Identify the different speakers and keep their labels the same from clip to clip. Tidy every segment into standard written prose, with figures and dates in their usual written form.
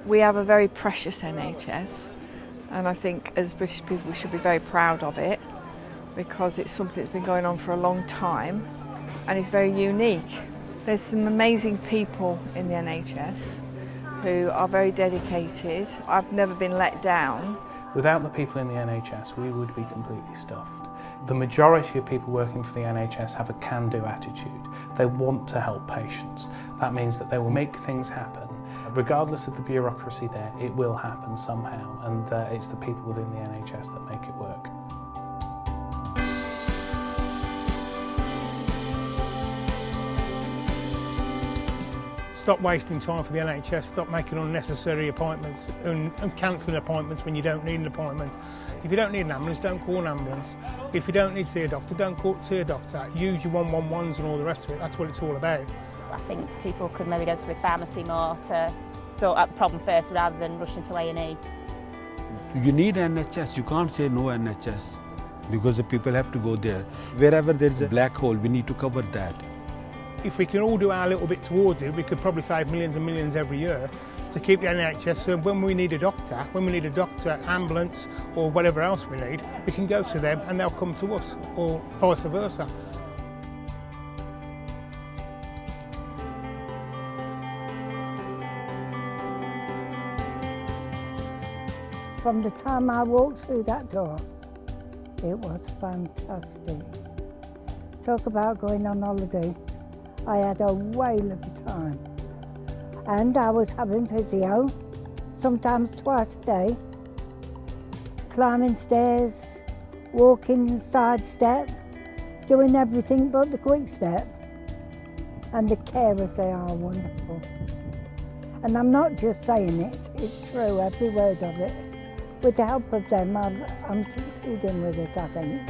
Speaker 1: We have a very precious NHS, and I think as British people we should be very proud of it, because it's something that's been going on for a long time and it's very unique. There's some amazing people in the NHS who are very dedicated. I've never been let down.
Speaker 2: Without the people in the NHS, we would be completely stuffed. The majority of people working for the NHS have a can-do attitude. They want to help patients. That means that they will make things happen. Regardless of the bureaucracy there, it will happen somehow, and it's the people within the NHS that make it work.
Speaker 3: Stop wasting time for the NHS, stop making unnecessary appointments and cancelling appointments when you don't need an appointment. If you don't need an ambulance, don't call an ambulance. If you don't need to see a doctor, don't see a doctor. Use your 111s and all the rest of it. That's what it's all about.
Speaker 4: I think people could maybe go to the pharmacy more to sort out the problem first rather than rushing to A&E.
Speaker 5: You need NHS, you can't say no NHS because the people have to go there. Wherever there's a black hole, we need to cover that.
Speaker 3: If we can all do our little bit towards it, we could probably save millions and millions every year to keep the NHS. So when we need a doctor, ambulance or whatever else we need, we can go to them and they'll come to us, or vice versa.
Speaker 6: From the time I walked through that door, it was fantastic. Talk about going on holiday. I had a whale of a time. And I was having physio, sometimes twice a day, climbing stairs, walking side step, doing everything but the quick step. And the carers, they are wonderful. And I'm not just saying it, it's true, every word of it. With the help of them, I'm succeeding with it, I think.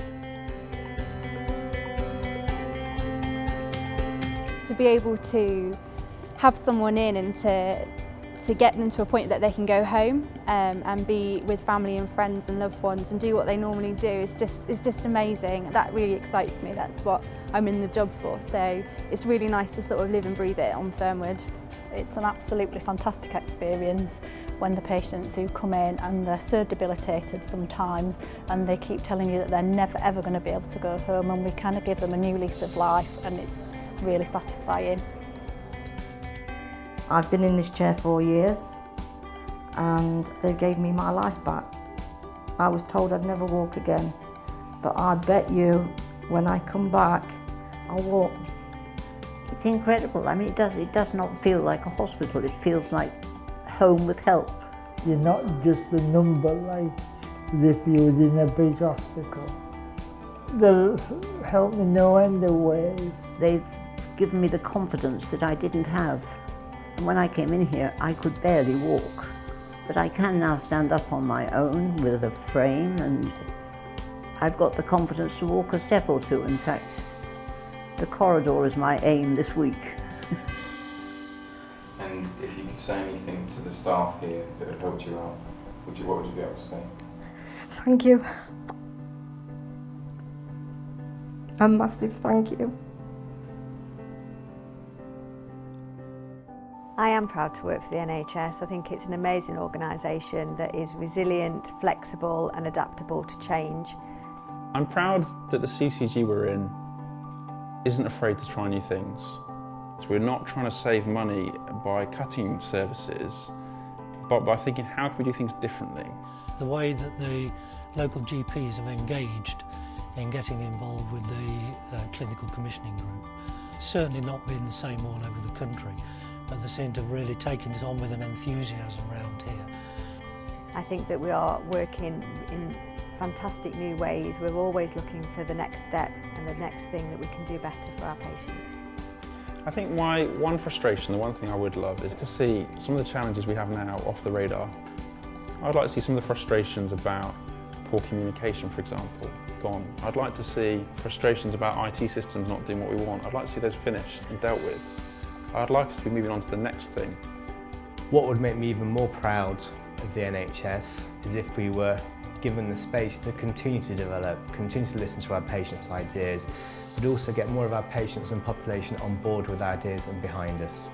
Speaker 7: To be able to have someone in and to get them to a point that they can go home and be with family and friends and loved ones and do what they normally do is just amazing. That really excites me. That's what I'm in the job for. So it's really nice to sort of live and breathe it on Fernwood.
Speaker 4: It's an absolutely fantastic experience when the patients who come in and they're so debilitated sometimes and they keep telling you that they're never ever going to be able to go home, and we kind of give them a new lease of life, and it's really satisfying.
Speaker 8: I've been in this chair 4 years and they gave me my life back. I was told I'd never walk again, but I bet you when I come back I'll walk.
Speaker 9: It's incredible. I mean, it does not feel like a hospital, it feels like home with help.
Speaker 10: You're not just a number like as if you was in a big hospital. They'll help me no end of ways.
Speaker 9: They've given me the confidence that I didn't have. And when I came in here, I could barely walk. But I can now stand up on my own with a frame, and I've got the confidence to walk a step or two. In fact, the corridor is my aim this week.
Speaker 11: And if you could say anything to the staff here that have helped you out, what would you be able to say?
Speaker 8: Thank you. A massive thank you.
Speaker 12: I am proud to work for the NHS. I think it's an amazing organisation that is resilient, flexible and adaptable to change.
Speaker 13: I'm proud that the CCG we're in isn't afraid to try new things. So we're not trying to save money by cutting services, but by thinking how can we do things differently.
Speaker 14: The way that the local GPs have engaged in getting involved with the clinical commissioning group, it's certainly not been the same all over the country, but they seem to have really taken this on with an enthusiasm around here.
Speaker 12: I think that we are working in fantastic new ways. We're always looking for the next step and the next thing that we can do better for our patients.
Speaker 13: I think my one frustration, the one thing I would love, is to see some of the challenges we have now off the radar. I'd like to see some of the frustrations about poor communication, for example, gone. I'd like to see frustrations about IT systems not doing what we want. I'd like to see those finished and dealt with. I'd like us to be moving on to the next thing.
Speaker 15: What would make me even more proud of the NHS is if we were given the space to continue to develop, continue to listen to our patients' ideas, but also get more of our patients and population on board with our ideas and behind us.